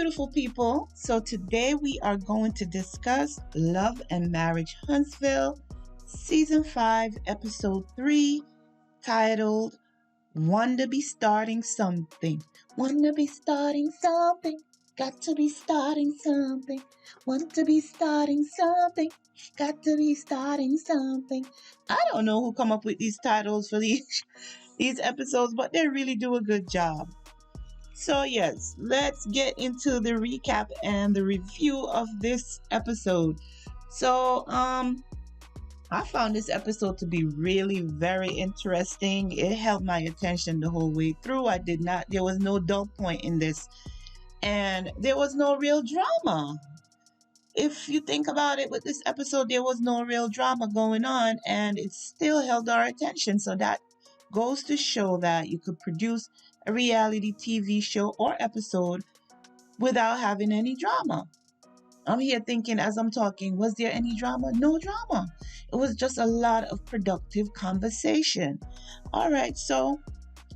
beautiful people. So today we are going to discuss Love and Marriage Huntsville, Season 5, Episode 3, titled Wanda Be Starting Something. Wanda be starting something. Got to be starting something. Want to be starting something. Got to be starting something. I don't know who come up with these titles for these episodes, but they really do a good job. So yes, let's get into the recap and the review of this episode. So I found this episode to be really very interesting. It held my attention the whole way through. There was no dull point in this, and there was no real drama. If you think about it, with this episode, there was no real drama going on, and it still held our attention. So that goes to show that you could produce a reality TV show or episode without having any drama. I'm here thinking as I'm talking, was there any drama? No drama. It was just a lot of productive conversation. All right, so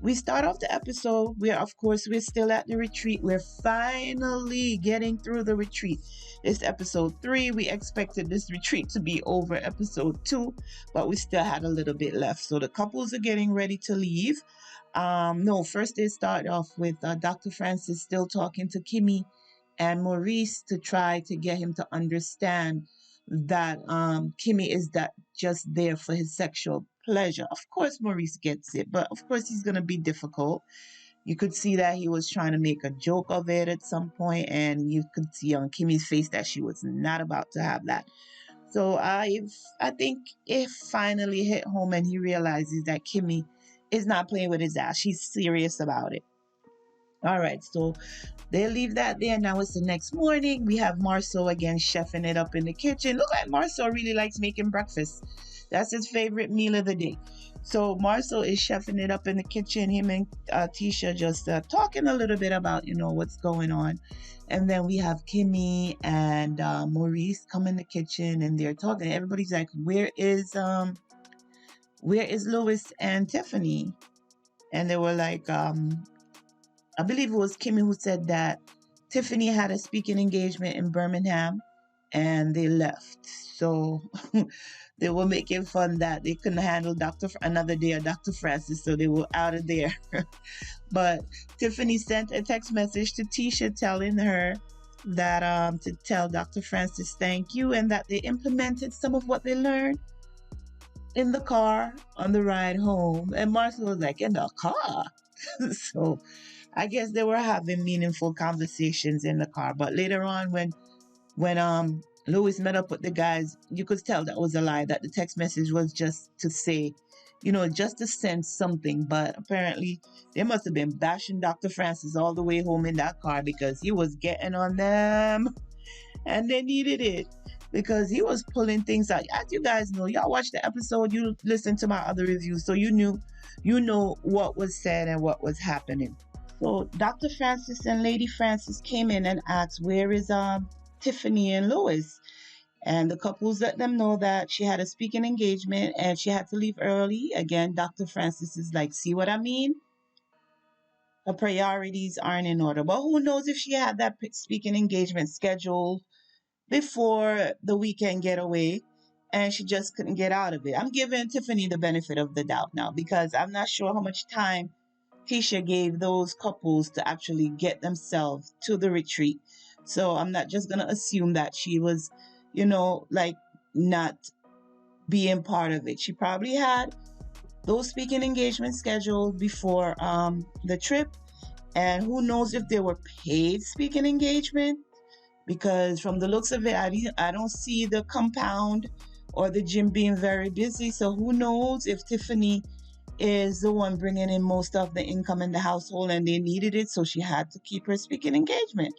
we start off the episode where, of course, we're still at the retreat. We're finally getting through the retreat. It's episode 3. We expected this retreat to be over episode 2, but we still had a little bit left. So the couples are getting ready to leave. First they start off with Dr. Francis still talking to Kimmi and Maurice to try to get him to understand that Kimmi is that just there for his sexual pleasure. Of course, Maurice gets it, but of course he's going to be difficult. You could see that he was trying to make a joke of it at some point, and you could see on Kimmy's face that she was not about to have that. So I think it finally hit home, and he realizes that Kimmi is not playing with his ass. She's serious about it. All right, so they leave that there. Now it's the next morning. We have Marsau again chefing it up in the kitchen. Look like Marsau really likes making breakfast. That's his favorite meal of the day. So Marsau is chefing it up in the kitchen. Him and Tisha just talking a little bit about, what's going on. And then we have Kimmi and Maurice come in the kitchen and they're talking. Everybody's like, where is Louis and Tiffany? And they were like, I believe it was Kimmi who said that Tiffany had a speaking engagement in Birmingham and they left. So they were making fun that they couldn't handle another day of Dr. Francis, so they were out of there. But Tiffany sent a text message to Tisha telling her that to tell Dr. Francis thank you, and that they implemented some of what they learned in the car on the ride home. And Martell was like, in the car? So I guess they were having meaningful conversations in the car. But later on, when Louis met up with the guys, you could tell that was a lie, that the text message was just to say, just to send something. But apparently they must have been bashing Dr. Francis all the way home in that car, because he was getting on them and they needed it, because he was pulling things out. As you guys know, y'all watched the episode, you listened to my other reviews, so you know what was said and what was happening. So Dr. Francis and Lady Francis came in and asked, where is Tiffany and Louis? And the couples let them know that she had a speaking engagement and she had to leave early. Again, Dr. Francis is like, see what I mean? Her priorities aren't in order. But who knows if she had that speaking engagement scheduled before the weekend getaway and she just couldn't get out of it. I'm giving Tiffany the benefit of the doubt now, because I'm not sure how much time Tisha gave those couples to actually get themselves to the retreat. So I'm not just going to assume that she was, not being part of it. She probably had those speaking engagements scheduled before the trip. And who knows if they were paid speaking engagement, because from the looks of it, I don't see the compound or the gym being very busy. So who knows if Tiffany is the one bringing in most of the income in the household and they needed it, so she had to keep her speaking engagement.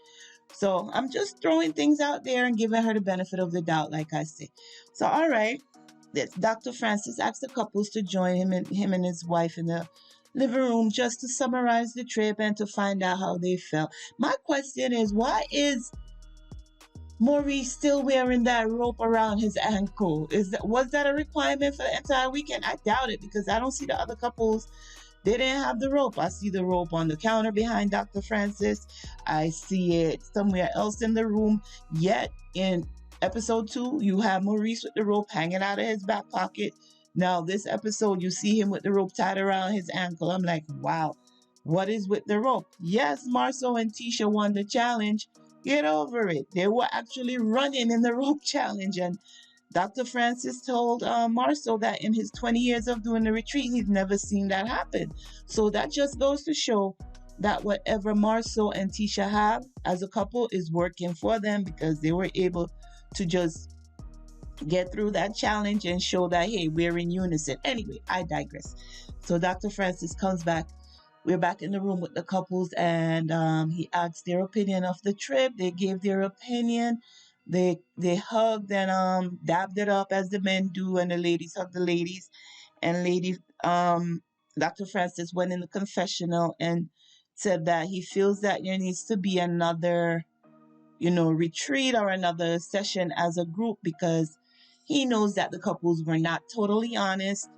So I'm just throwing things out there and giving her the benefit of the doubt, like I say. So all right, Dr. Francis asked the couples to join him and his wife in the living room just to summarize the trip and to find out how they felt. My question is, why is Maurice still wearing that rope around his ankle? Was that a requirement for the entire weekend? I doubt it, because I don't see the other couples They didn't have the rope. I see the rope on the counter behind Dr. Francis. I see it somewhere else in the room. Yet in episode 2, you have Maurice with the rope hanging out of his back pocket. Now, this episode, you see him with the rope tied around his ankle. I'm like, wow, what is with the rope? Yes, Marsau and Tisha won the challenge. Get over it. They were actually running in the rope challenge. And Dr. Francis told Marsau that in his 20 years of doing the retreat, he's never seen that happen. So that just goes to show that whatever Marsau and Tisha have as a couple is working for them, because they were able to just get through that challenge and show that, hey, we're in unison. Anyway, I digress. So Dr. Francis comes back. We're back in the room with the couples, and he asked their opinion of the trip. They gave their opinion. They hugged and dabbed it up as the men do, and the ladies hugged the ladies. And Dr. Francis went in the confessional and said that he feels that there needs to be another, retreat or another session as a group, because he knows that the couples were not totally honest,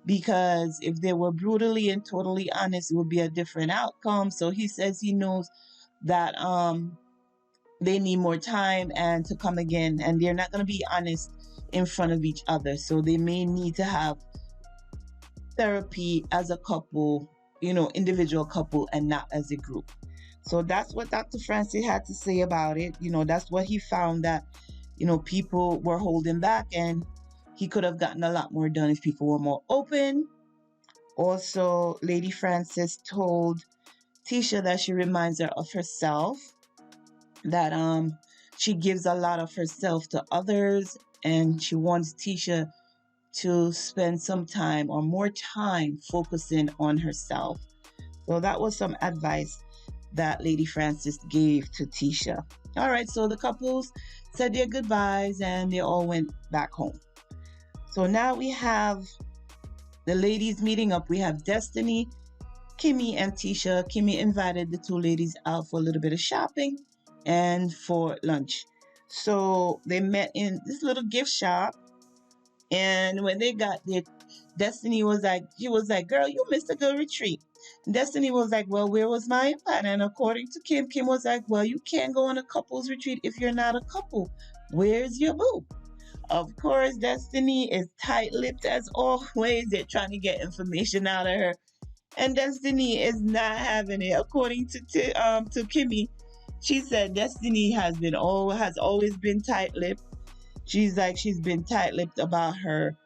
because if they were brutally and totally honest, it would be a different outcome. So he says he knows that they need more time and to come again, and they're not going to be honest in front of each other. So they may need to have therapy as a couple, individual couple, and not as a group. So that's what Dr. Francis had to say about it. That's what he found, that, people were holding back, and he could have gotten a lot more done if people were more open. Also, Lady Francis told Tisha that she reminds her of herself, that she gives a lot of herself to others, and she wants Tisha to spend some time or more time focusing on herself. So that was some advice that Lady Francis gave to Tisha. All right, so the couples said their goodbyes and they all went back home. So now we have the ladies meeting up. We have Destiny, Kimmi, and Tisha. Kimmi invited the two ladies out for a little bit of shopping and for lunch. So they met in this little gift shop. And when they got there, Destiny was like, girl, you missed a good retreat. And Destiny was like, well, where was my invite? And according to Kim was like, well, you can't go on a couples retreat if you're not a couple. Where's your boo? Of course, Destiny is tight-lipped as always. They're trying to get information out of her. And Destiny is not having it. According to Kimmi, she said Destiny has always been tight-lipped. She's been tight-lipped about her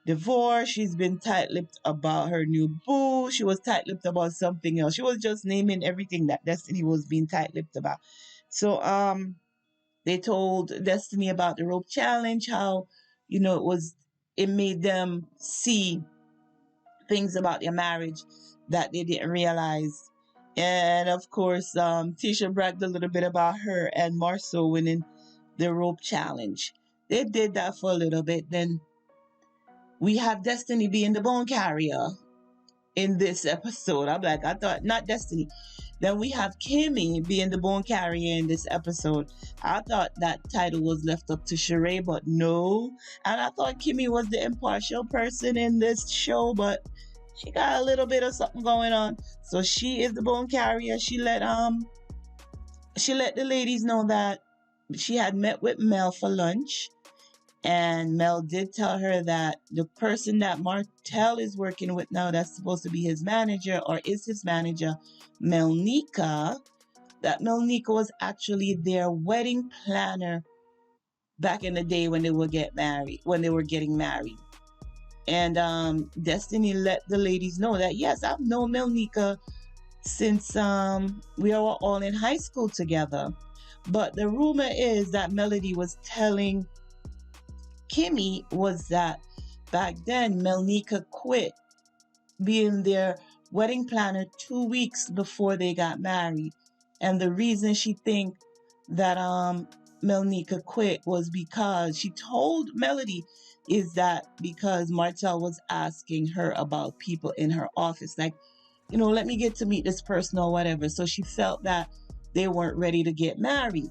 divorce. She's been tight-lipped about her new boo. She was tight-lipped about something else. She was just naming everything that Destiny was being tight-lipped about. So they told Destiny about the rope challenge, how it made them see things about their marriage that they didn't realize. And of course, Tisha bragged a little bit about her and Marsau winning the rope challenge. They did that for a little bit. Then we have Destiny being the bone carrier in this episode. I thought not Destiny. Then we have Kimmi being the bone carrier in this episode. I thought that title was left up to Sheree, but no. And I thought Kimmi was the impartial person in this show, but she got a little bit of something going on. So she is the bone carrier. She let the ladies know that she had met with Mel for lunch. And Mel did tell her that the person that Martell is working with now, that's supposed to be his manager or is his manager, Melnika, that Melnika was actually their wedding planner back in the day when they were getting married. And Destiny let the ladies know that, yes, I've known Melnika since we were all in high school together. But the rumor is that Melody was telling Kimmi was that back then Melnika quit being their wedding planner 2 weeks before they got married. And the reason she think that Melnika quit was because she told Melody is that because Martell was asking her about people in her office, like, let me get to meet this person or whatever. So she felt that they weren't ready to get married.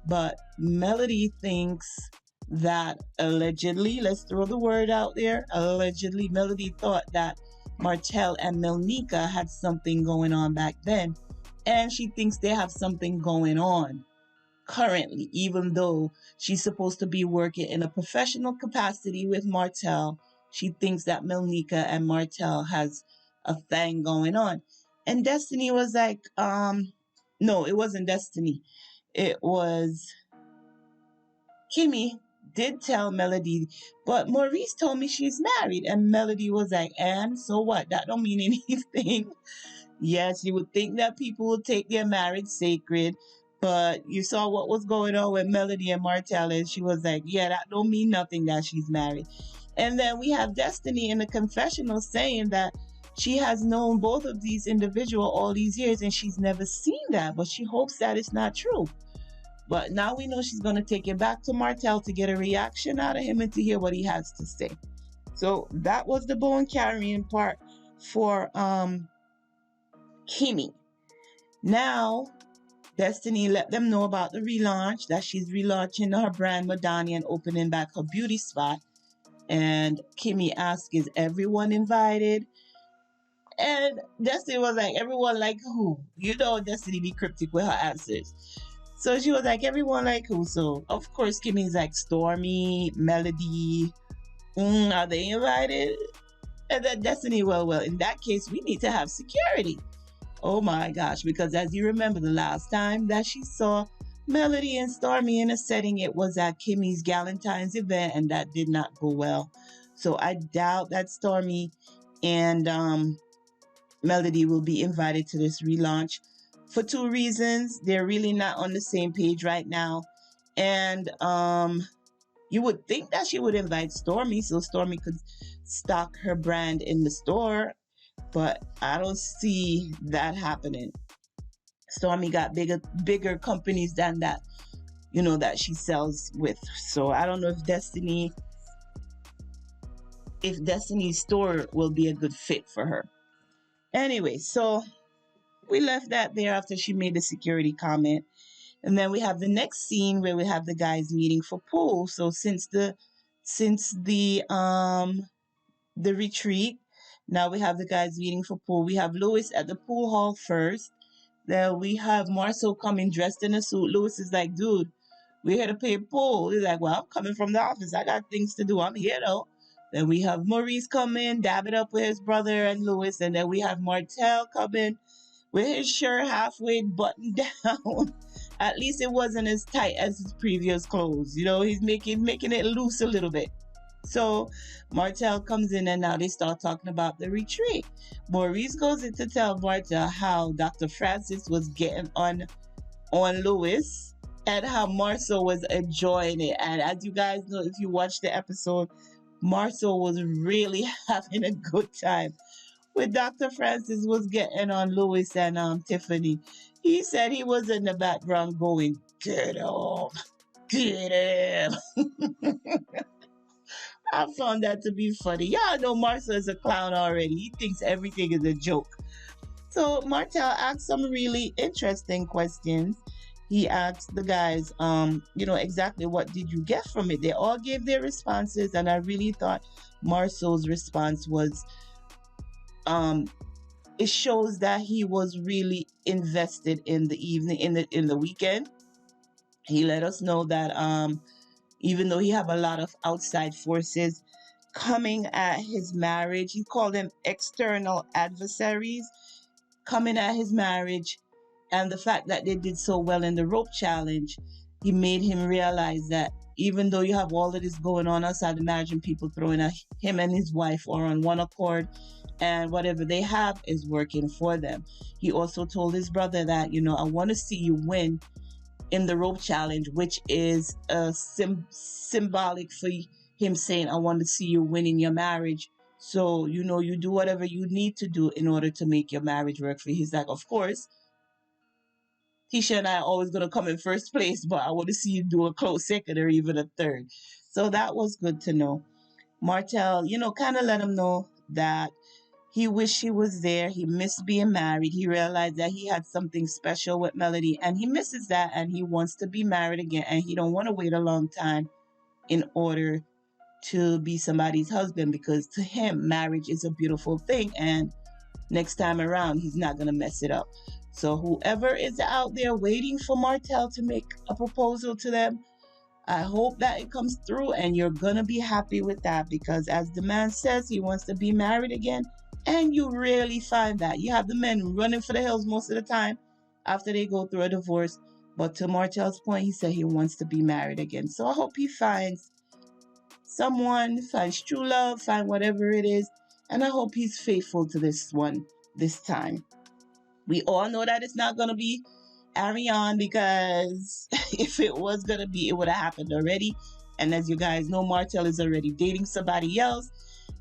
But Melody thinks that allegedly, let's throw the word out there, allegedly Melody thought that Martell and Melnika had something going on back then. And she thinks they have something going on currently, even though she's supposed to be working in a professional capacity with Martell. She thinks that Melnika and Martell has a thing going on. And Destiny was like, no, it wasn't Destiny. It was Kimmi did tell Melody, but Maurice told me she's married. And Melody was like, and so what? That don't mean anything. Yes, you would think that people would take their marriage sacred, but you saw what was going on with Melody and Martell, and she was like, yeah, that don't mean nothing that she's married. And then we have Destiny in the confessional saying that she has known both of these individuals all these years and she's never seen that, but she hopes that it's not true. But now we know she's going to take it back to Martell to get a reaction out of him and to hear what he has to say. So that was the bone carrying part for Kimmi. Now, Destiny let them know about the relaunch, that she's relaunching her brand Madani and opening back her beauty spot. And Kimmi asked, is everyone invited? And Destiny was like, everyone like who? You know, Destiny be cryptic with her answers. So she was like, everyone like who? So, of course, Kimmy's like, Stormy, Melody, are they invited? And then Destiny, well, in that case, we need to have security. Oh my gosh, because as you remember the last time that she saw Melody and Stormy in a setting, it was at Kimmy's Galentine's event, and that did not go well. So I doubt that Stormy and Melody will be invited to this relaunch for two reasons. They're really not on the same page right now. And you would think that she would invite Stormy so Stormy could stock her brand in the store, but I don't see that happening. Stormy got bigger companies than that, that she sells with. So I don't know if Destiny's store will be a good fit for her. Anyway, so we left that there after she made the security comment. And then we have the next scene where we have the guys meeting for pool. So since the retreat, now we have the guys meeting for pool. We have Louis at the pool hall first. Then we have Marsau coming dressed in a suit. Louis is like, dude, we're here to play pool. He's like, well, I'm coming from the office. I got things to do. I'm here though. Then we have Maurice come in, dab it up with his brother and Louis. And then we have Martell come in with his shirt halfway buttoned down. At least it wasn't as tight as his previous clothes. He's making it loose a little bit. So Martell comes in and now they start talking about the retreat. Maurice goes in to tell Martell how Dr. Francis was getting on Louis and how Marsau was enjoying it. And as you guys know, if you watch the episode, Marsau was really having a good time with Dr. Francis was getting on Louis and Tiffany. He said he was in the background going, get him, get him. I found that to be funny. Y'all know Marsau is a clown already. He thinks everything is a joke. So Martell asked some really interesting questions. He asked the guys, exactly what did you get from it? They all gave their responses, and I really thought Marsau's response was, it shows that he was really invested in the evening, in the weekend. He let us know that even though he have a lot of outside forces coming at his marriage, he called them external adversaries coming at his marriage, and the fact that they did so well in the rope challenge, he made him realize that even though you have all of this going on outside the marriage and people throwing at him and his wife are on one accord, and whatever they have is working for them. He also told his brother that, I want to see you win in the rope challenge, which is symbolic for him saying, I want to see you win in your marriage. So, you do whatever you need to do in order to make your marriage work for you. He's like, of course, Tisha and I are always going to come in first place, but I want to see you do a close second or even a third. So that was good to know. Martell, kind of let him know that he wished he was there. He missed being married. He realized that he had something special with Melody and he misses that and he wants to be married again and he don't want to wait a long time in order to be somebody's husband, because to him, marriage is a beautiful thing. And next time around, he's not going to mess it up. So whoever is out there waiting for Martell to make a proposal to them, I hope that it comes through and you're going to be happy with that, because as the man says, he wants to be married again. And you rarely find that. You have the men running for the hills most of the time after they go through a divorce. But to Martell's point, he said he wants to be married again. So I hope he finds someone, finds true love, find whatever it is. And I hope he's faithful to this one this time. We all know that it's not going to be Ariane, because if it was going to be, it would have happened already. And as you guys know, Martell is already dating somebody else.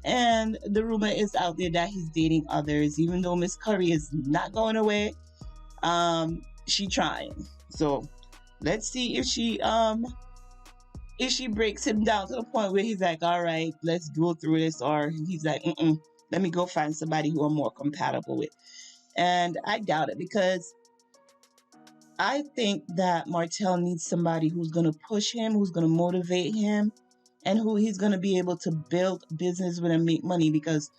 And the rumor is out there that he's dating others. Even though Miss Curry is not going away, she trying. So let's see if she breaks him down to the point where he's like, all right, let's go through this, or he's like, let me go find somebody who I'm more compatible with. And I doubt it, because I think that Martell needs somebody who's going to push him, who's going to motivate him, and who he's going to be able to build business with and make money. Because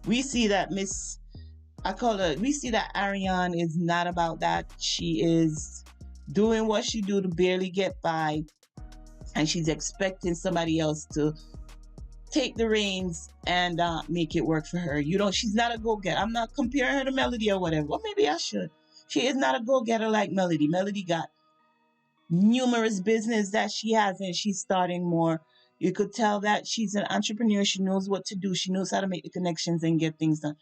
we see that we see that Ariane is not about that. She is doing what she do to barely get by, and she's expecting somebody else to take the reins and make it work for her. She's not a go-getter. I'm not comparing her to Melody or whatever. Well, maybe I should. She is not a go-getter like Melody. Melody got numerous business that she has, and she's starting more. You could tell that she's an entrepreneur. She knows what to do. She knows how to make the connections and get things done.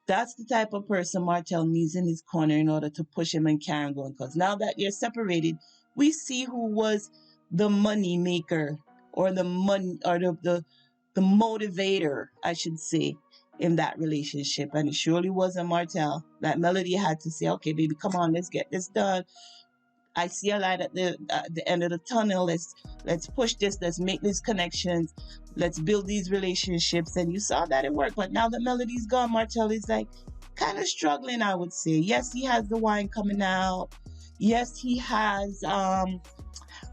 That's the type of person Martell needs in his corner in order to push him and carry him going. Because now that you're separated, we see who was the money maker, or the money, or the motivator, I should say, in that relationship. And it surely wasn't Martell. That Melody had to say, okay, baby, come on, let's get this done. I see a light at the end of the tunnel. Let's push this. Let's make these connections. Let's build these relationships. And you saw that it worked. But now that Melody's gone, Martell is like kind of struggling, I would say. Yes, he has the wine coming out. Yes, he has,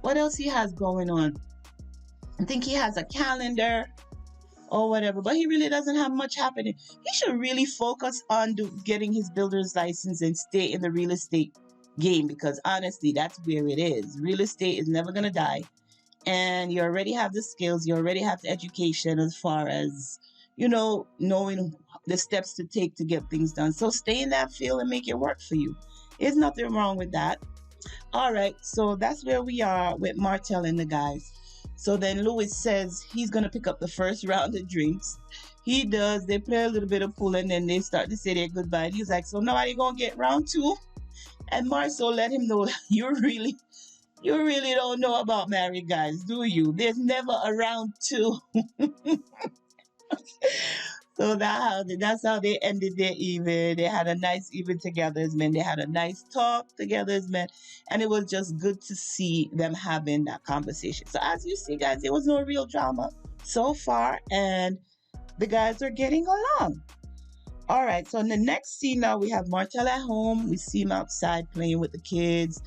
what else he has going on? I think he has a calendar or whatever, but he really doesn't have much happening. He should really focus on getting his builder's license and stay in the real estate game, because honestly, that's where it is. Real estate is never going to die. And you already have the skills, you already have the education as far as, knowing the steps to take to get things done. So stay in that field and make it work for you. There's nothing wrong with that. All right, so that's where we are with Martell and the guys. So then Louis says he's going to pick up the first round of drinks. He does. They play a little bit of pool, and then they start to say their goodbye. And he's like, so now are you going to get round two? And Marsau let him know, you really don't know about married guys, do you? There's never a round two. So that's how they ended their evening. They had a nice evening together as men. They had a nice talk together as men. And it was just good to see them having that conversation. So as you see, guys, there was no real drama so far. And the guys are getting along. All right, so in the next scene now, we have Martell at home. We see him outside playing with the kids.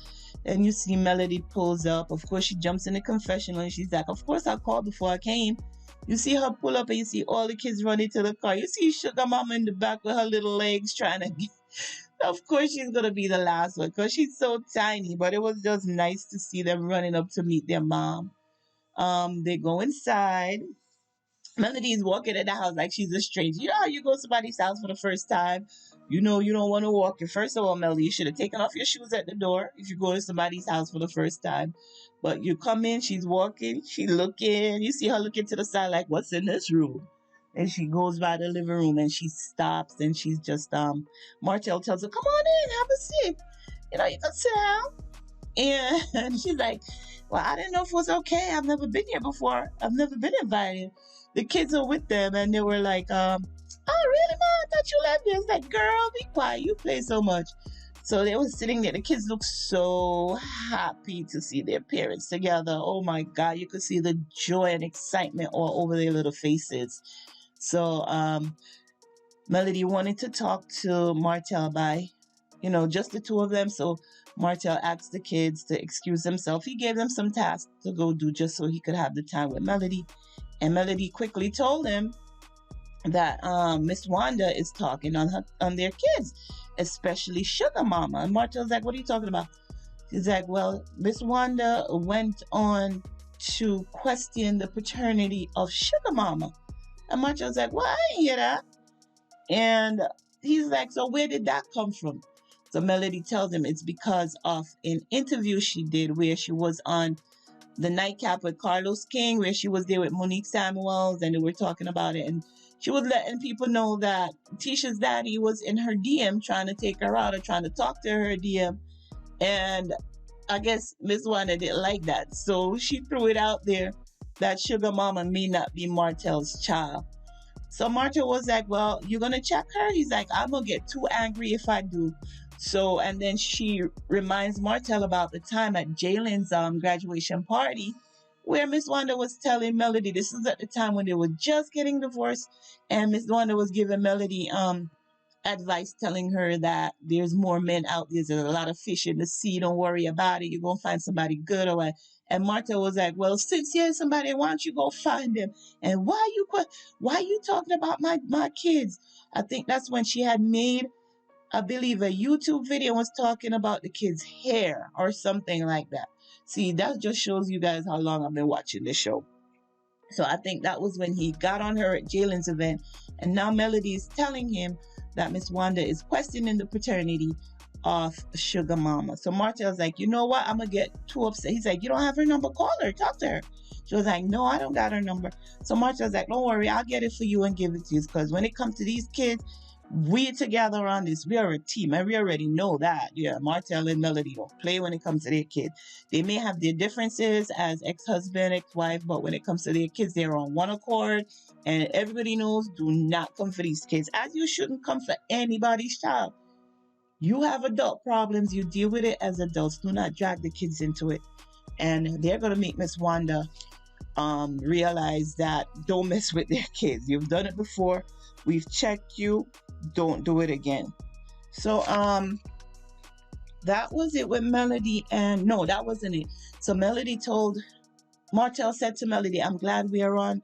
And you see Melody pulls up. Of course, she jumps in the confessional and she's like, of course, I called before I came. You see her pull up and you see all the kids running to the car. You see Sugar Mama in the back with her little legs trying to get... Of course, she's going to be the last one because she's so tiny. But it was just nice to see them running up to meet their mom. They go inside. Melody is walking in the house like she's a stranger. You know how you go to somebody's house for the first time? You know you don't want to walk in. First of all, Melody, you should have taken off your shoes at the door if you go to somebody's house for the first time. But you come in, she's walking, she's looking. You see her looking to the side like, what's in this room? And she goes by the living room and she stops and she's just, Martell tells her, come on in, have a seat. You can sit down. And she's like, well, I didn't know if it was okay. I've never been here before. I've never been invited. The kids are with them and they were like, oh, really, Ma? I thought you left me. It's like, girl, be quiet. You play so much. So they were sitting there. The kids looked so happy to see their parents together. Oh, my God. You could see the joy and excitement all over their little faces. So Melody wanted to talk to Martell by, just the two of them. So Martell asked the kids to excuse themselves. He gave them some tasks to go do just so he could have the time with Melody. And Melody quickly told him that Miss Wanda is talking on their kids, especially Sugar Mama. And Martell's like, what are you talking about? He's like, well, Miss Wanda went on to question the paternity of Sugar Mama. And Martell's like, well, I didn't hear that. And he's like, so where did that come from? So Melody tells him it's because of an interview she did where she was on the nightcap with Carlos King, where she was there with Monique Samuels, and they were talking about it. And she was letting people know that Tisha's daddy was in her DM trying to take her out or trying to talk to her DM. And I guess Miss Wanda didn't like that. So she threw it out there that Sugar Mama may not be Martell's child. So Martell was like, well, you're going to check her? He's like, I'm going to get too angry if I do. So, and then she reminds Martell about the time at Jalen's graduation party where Miss Wanda was telling Melody, this is at the time when they were just getting divorced, and Miss Wanda was giving Melody advice telling her that there's more men out there. There's a lot of fish in the sea. Don't worry about it. You're going to find somebody good or what. And Martha was like, well, since here's somebody, why don't you go find them? And why you talking about my kids? I think that's when she had made, I believe, a YouTube video was talking about the kids' hair or something like that. See, that just shows you guys how long I've been watching this show. So I think that was when he got on her at Jalen's event. And now Melody is telling him that Miss Wanda is questioning the paternity of Sugar Mama. So Martell's like, you know what? I'm going to get too upset. He's like, you don't have her number? Call her. Talk to her. She was like, no, I don't got her number. So Martell's like, don't worry. I'll get it for you and give it to you. Because when it comes to these kids, we together on this. We are a team. And we already know that. Yeah, Martell and Melody don't play when it comes to their kids. They may have their differences as ex-husband, ex-wife, but when it comes to their kids, they're on one accord. And everybody knows, do not come for these kids. As you shouldn't come for anybody's child. You have adult problems. You deal with it as adults. Do not drag the kids into it. And they're going to make Miss Wanda realize that don't mess with their kids. You've done it before. We've checked you. Don't do it again. So that was it with Melody. And no, that wasn't it. So Martell said to Melody, I'm glad we are on,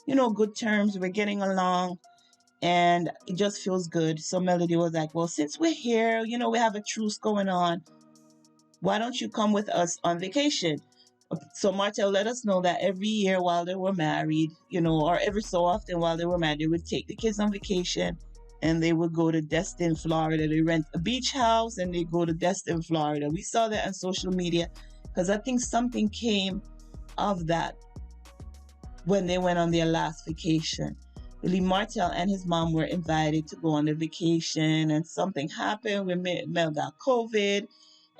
good terms. We're getting along. And it just feels good. So Melody was like, well, since we're here, we have a truce going on. Why don't you come with us on vacation? So Martell let us know that every year while they were married, or every so often while they were married, they would take the kids on vacation and they would go to Destin, Florida. They rent a beach house and they go to Destin, Florida. We saw that on social media because I think something came of that when they went on their last vacation. Really, Martell and his mom were invited to go on a vacation and something happened when Mel got COVID.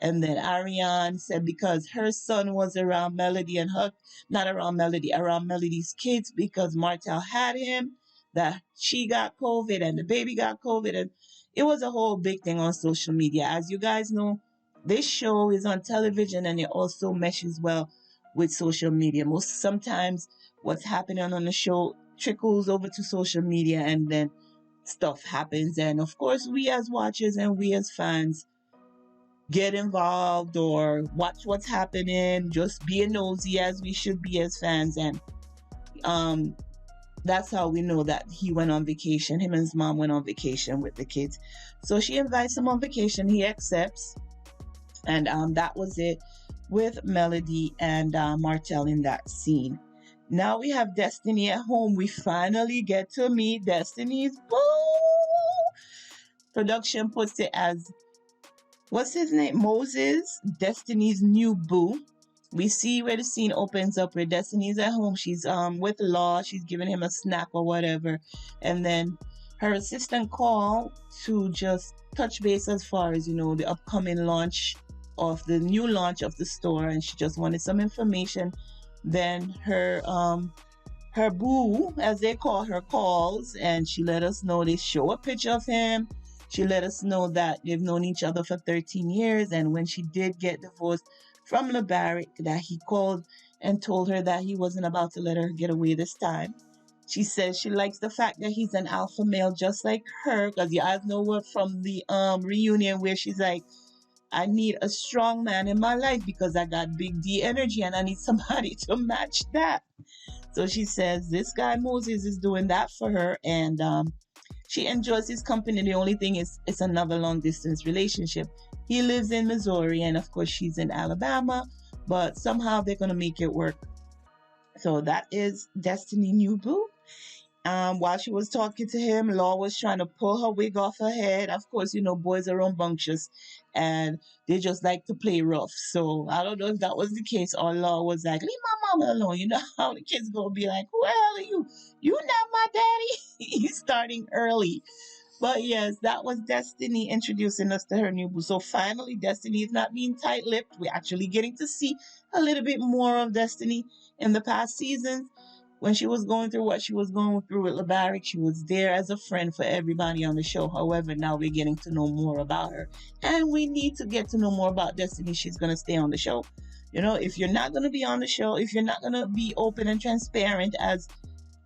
And then Ariane said because her son was around Melody and her, not around Melody, around Melody's kids because Martell had him, that she got COVID and the baby got COVID. And it was a whole big thing on social media. As you guys know, this show is on television and it also meshes well with social media. Sometimes what's happening on the show trickles over to social media and then stuff happens. And of course, we as watchers and we as fans get involved or watch what's happening, just being nosy as we should be as fans. And that's how we know that he went on vacation. Him and his mom went on vacation with the kids. So she invites him on vacation. He accepts. And that was it with Melody and Martell in that scene. Now we have Destiny at home. We finally get to meet Destiny's boo. Production puts it as, what's his name? Moses, Destiny's new boo. We see where the scene opens up where Destiny's at home. She's with Law. She's giving him a snack or whatever. And then her assistant called to just touch base as far as, the upcoming launch of the new launch of the store. And she just wanted some information. Then her boo, as they call her, calls and she let us know, they show a picture of him. She let us know that they've known each other for 13 years. And when she did get divorced from LeBarrick, that he called and told her that he wasn't about to let her get away this time. She says she likes the fact that he's an alpha male just like her. Because you guys know what from the reunion where she's like, I need a strong man in my life because I got big D energy and I need somebody to match that. So she says this guy Moses is doing that for her, and she enjoys his company. The only thing is, it's another long distance relationship. He lives in Missouri, and of course, she's in Alabama, but somehow they're going to make it work. So that is Destiny New Boo. While she was talking to him, Law was trying to pull her wig off her head. Of course, you know, boys are rambunctious and they just like to play rough. So I don't know if that was the case or Law was like, leave my mama alone. You know how the kids gonna be like, who the hell are you? You not my daddy. He's starting early. But yes, that was Destiny introducing us to her new boo. So finally, Destiny is not being tight lipped. We're actually getting to see a little bit more of Destiny in the past seasons. When she was going through what she was going through with LaBarrick, she was there as a friend for everybody on the show. However, now we're getting to know more about her. And we need to get to know more about Destiny. She's going to stay on the show. You know, if you're not going to be on the show, if you're not going to be open and transparent as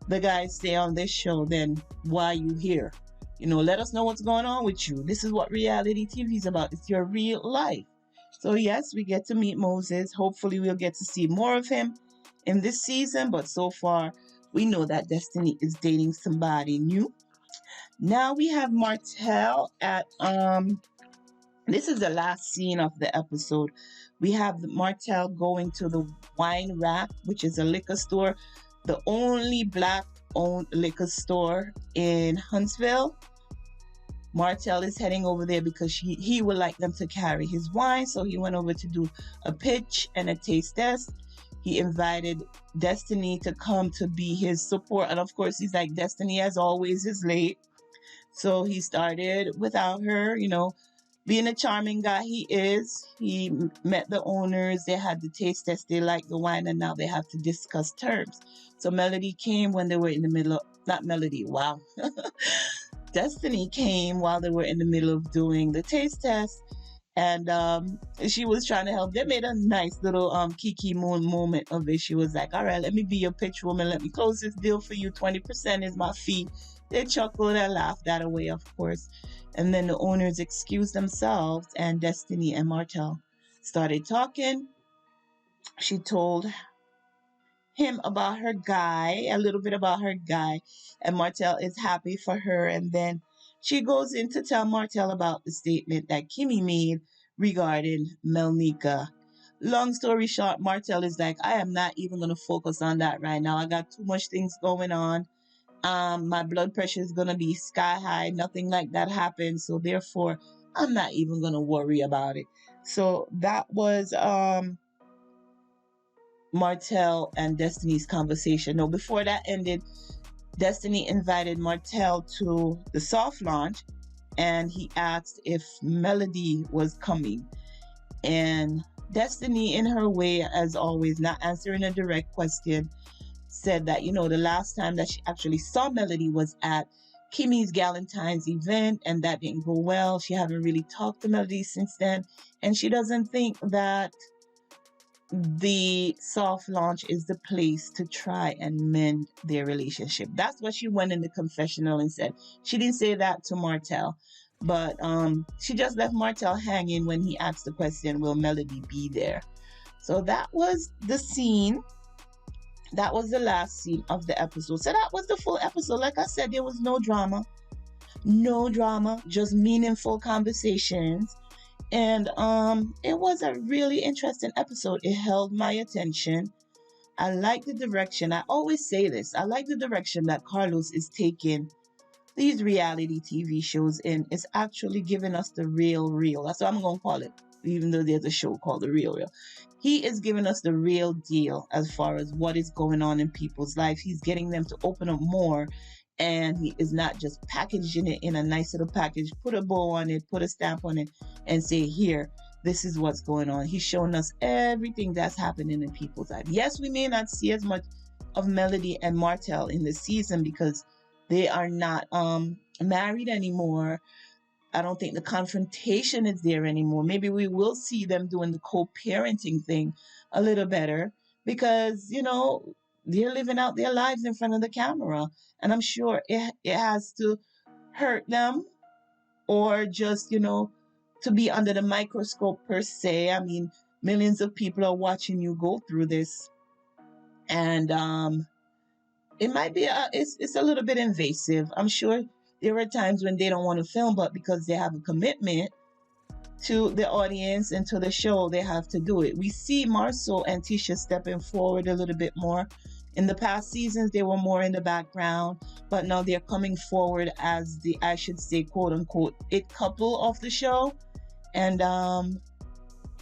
the guys say on this show, then why are you here? You know, let us know what's going on with you. This is what reality TV is about. It's your real life. So yes, we get to meet Moses. Hopefully we'll get to see more of him in this season. But so far, we know that Destiny is dating somebody new. Now we have Martell at this is the last scene of the episode. We have Martell going to the Wine Rack, which is a liquor store, the only black owned liquor store in Huntsville. Martell is heading over there because he would like them to carry his wine. So he went over to do a pitch and a taste test. He invited Destiny to come to be his support. And of course, he's like, Destiny, as always, is late. So he started without her, you know, being a charming guy he is. He met the owners. They had the taste test. They liked the wine, and now they have to discuss terms. So Melody came when they were in the middle of, not Melody, wow. Destiny came while they were in the middle of doing the taste test, and she was trying to help. They made a nice little Kiki Moon moment of it. She was like, all right, let me be your pitch woman. Let me close this deal for you. 20% is my fee. They chuckled and laughed that away, of course. And then the owners excused themselves, and Destiny and Martell started talking. She told him about her guy, a little bit about her guy, and Martell is happy for her. And then she goes in to tell Martell about the statement that Kimmi made regarding Melnika. Long story short, Martell is like, I am not even going to focus on that right now. I got too much things going on. My blood pressure is going to be sky high. Nothing like that happened. So therefore, I'm not even going to worry about it. So that was Martell and Destiny's conversation. No, before that ended, Destiny invited Martell to the soft launch, and he asked if Melody was coming. And Destiny, in her way, as always, not answering a direct question, said that, you know, the last time that she actually saw Melody was at Kimmi's Galentine's event, and that didn't go well. She haven't really talked to Melody since then, and she doesn't think that the soft launch is the place to try and mend their relationship. That's what she went in the confessional and said. She didn't say that to Martell, but she just left Martell hanging when he asked the question, will Melody be there? So that was the scene. That was the last scene of the episode. So that was the full episode. Like I said, there was no drama. No drama, just meaningful conversations. And it was a really interesting episode. It held my attention. I like the direction. I always say this. I like the direction that Carlos is taking these reality TV shows in. It's actually giving us the real. That's what I'm going to call it, even though there's a show called The Real. He is giving us the real deal as far as what is going on in people's life. He's getting them to open up more. And he is not just packaging it in a nice little package, put a bow on it, put a stamp on it, and say, here, this is what's going on. He's showing us everything that's happening in people's life. Yes, we may not see as much of Melody and Martell in the season because they are not married anymore. I don't think the confrontation is there anymore. Maybe we will see them doing the co-parenting thing a little better because, you know, they're living out their lives in front of the camera. And I'm sure it has to hurt them or just, you know, to be under the microscope per se. I mean, millions of people are watching you go through this. And it might be it's a little bit invasive. I'm sure there are times when they don't want to film, but because they have a commitment to the audience and to the show, they have to do it. We see Marsau and Tisha stepping forward a little bit more. In the past seasons, they were more in the background, but now they're coming forward as the, I should say, quote unquote, it couple of the show. And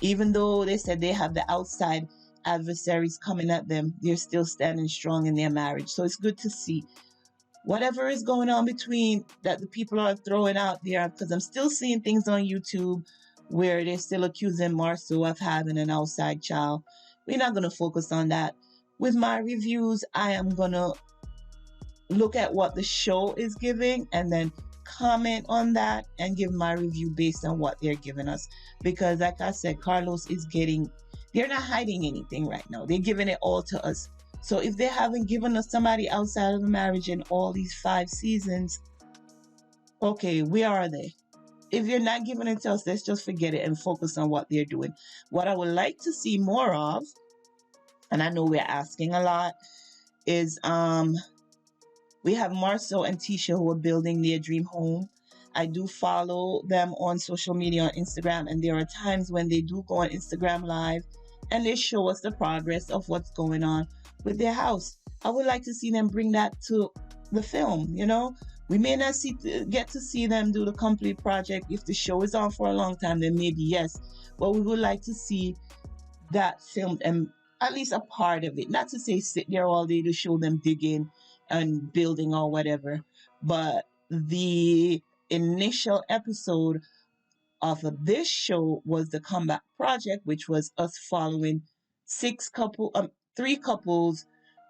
even though they said they have the outside adversaries coming at them, they're still standing strong in their marriage. So it's good to see whatever is going on between that the people are throwing out there, because I'm still seeing things on YouTube where they're still accusing Marsau of having an outside child. We're not going to focus on that. With my reviews, I am going to look at what the show is giving and then comment on that and give my review based on what they're giving us. Because like I said, Carlos is getting, they're not hiding anything right now. They're giving it all to us. So if they haven't given us somebody outside of the marriage in all these 5 seasons, okay, where are they? If you're not giving it to us, let's just forget it and focus on what they're doing. What I would like to see more of, and I know we're asking a lot, is we have Marsau and Tisha who are building their dream home. I do follow them on social media on Instagram, and there are times when they do go on Instagram Live and they show us the progress of what's going on with their house. I would like to see them bring that to the film, you know? We may not get to see them do the complete project. If the show is on for a long time, then maybe yes. But we would like to see that filmed, and at least a part of it. Not to say sit there all day to show them digging and building or whatever, but the initial episode of this show was the comeback project, which was us following 3 couples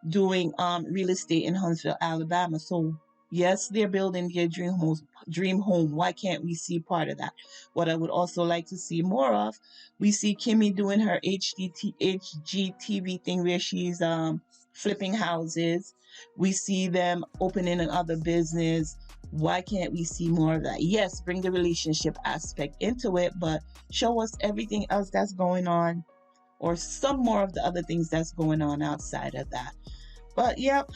doing real estate in Huntsville, Alabama. So yes, they're building their dream home. Why can't we see part of that? What I would also like to see more of, we see Kimmi doing her HGTV thing where she's flipping houses. We see them opening another business. Why can't we see more of that? Yes, bring the relationship aspect into it, but show us everything else that's going on, or some more of the other things that's going on outside of that. But yep,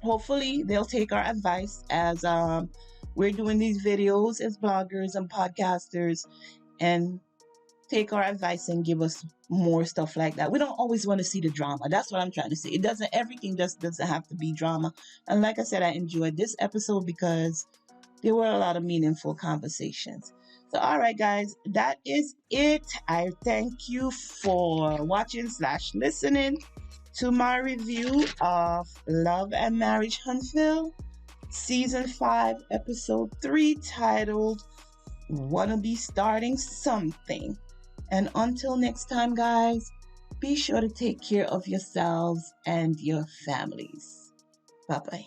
hopefully they'll take our advice as we're doing these videos as bloggers and podcasters, and take our advice and give us more stuff like that. We don't always want to see the drama. That's what I'm trying to say. Everything just doesn't have to be drama. And like I said, I enjoyed this episode because there were a lot of meaningful conversations. So, all right, guys, that is it. I thank you for watching / listening to my review of Love and Marriage Huntsville, Season 5, Episode 3, titled Wanda Be Starting Something. And until next time, guys, be sure to take care of yourselves and your families. Bye-bye.